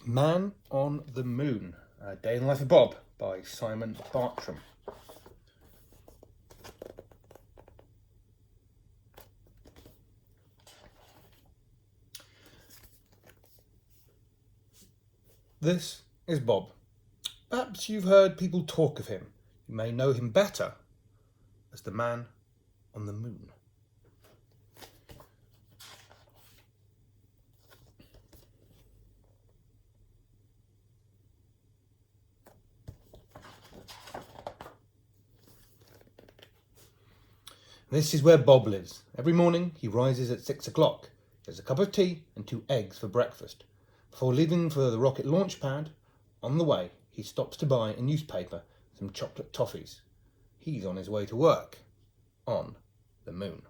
Man on the Moon, A Day in the Life of Bob by Simon Bartram. This is Bob. Perhaps you've heard people talk of him. You may know him better as the Man on the Moon. This is where Bob lives. Every morning he rises at 6 o'clock. He has a cup of tea and 2 eggs for breakfast. Before leaving for the rocket launch pad, on the way he stops to buy a newspaper and some chocolate toffees. He's on his way to work on the moon.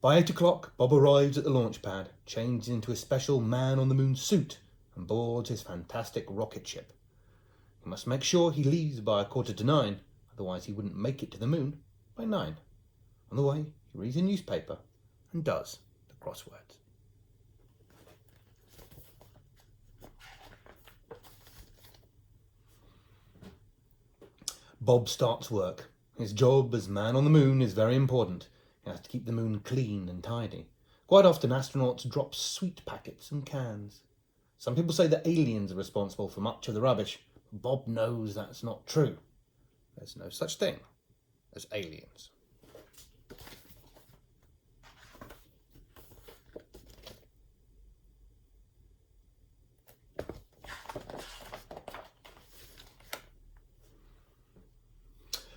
By 8 o'clock, Bob arrives at the launch pad, changes into a special Man on the Moon suit and boards his fantastic rocket ship. He must make sure he leaves by 8:45, otherwise he wouldn't make it to the moon by 9. On the way, he reads a newspaper and does the crosswords. Bob starts work. His job as Man on the Moon is very important. He has to keep the moon clean and tidy. Quite often astronauts drop sweet packets and cans. Some people say that aliens are responsible for much of the rubbish. Bob knows that's not true. There's no such thing as aliens.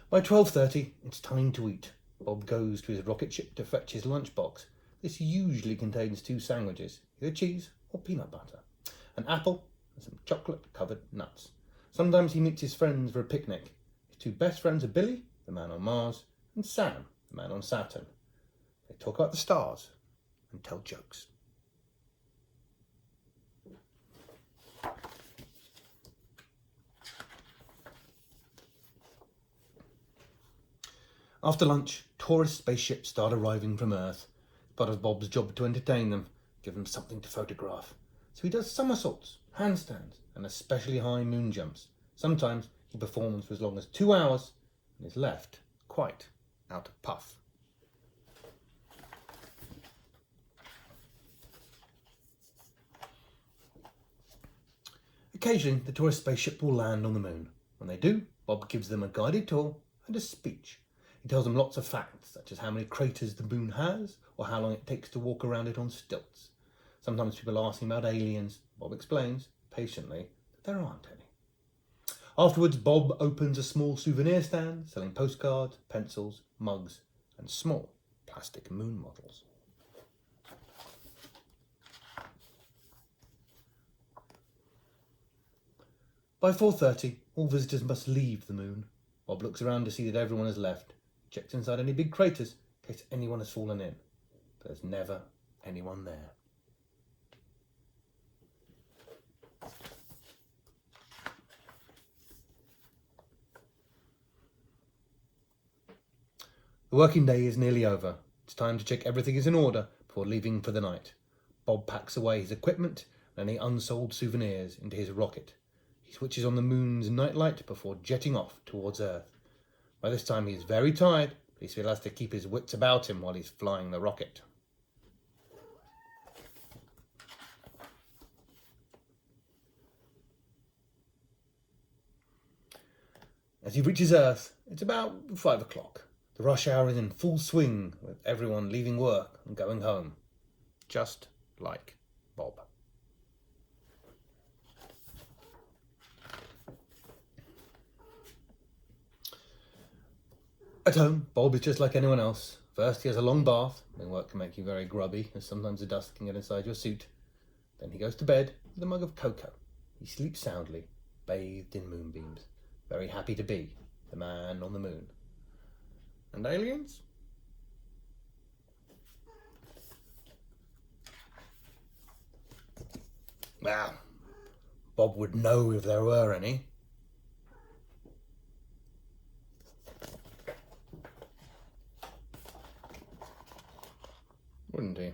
By 12:30, it's time to eat. Bob goes to his rocket ship to fetch his lunchbox. This usually contains 2 sandwiches, either cheese or peanut butter, an apple and some chocolate-covered nuts. Sometimes he meets his friends for a picnic. His 2 best friends are Billy, the man on Mars, and Sam, the man on Saturn. They talk about the stars and tell jokes. After lunch, tourist spaceships start arriving from Earth. It's part of Bob's job to entertain them, give them something to photograph. So he does somersaults, handstands, and especially high moon jumps. Sometimes he performs for as long as 2 hours and is left quite out of puff. Occasionally, the tourist spaceship will land on the moon. When they do, Bob gives them a guided tour and a speech. He tells them lots of facts, such as how many craters the moon has, or how long it takes to walk around it on stilts. Sometimes people ask him about aliens. Bob explains, patiently, that there aren't any. Afterwards, Bob opens a small souvenir stand, selling postcards, pencils, mugs, and small plastic moon models. By 4:30, all visitors must leave the moon. Bob looks around to see that everyone has left. Checks inside any big craters in case anyone has fallen in. But there's never anyone there. The working day is nearly over. It's time to check everything is in order before leaving for the night. Bob packs away his equipment and any unsold souvenirs into his rocket. He switches on the moon's nightlight before jetting off towards Earth. By this time he is very tired, but he still has to keep his wits about him while he's flying the rocket. As he reaches Earth, it's about 5 o'clock. The rush hour is in full swing, with everyone leaving work and going home. Just like Bob. At home, Bob is just like anyone else. First, he has a long bath, when work can make you very grubby, as sometimes the dust can get inside your suit. Then he goes to bed with a mug of cocoa. He sleeps soundly, bathed in moonbeams, very happy to be the Man on the Moon. And aliens? Well, Bob would know if there were any. Wouldn't he?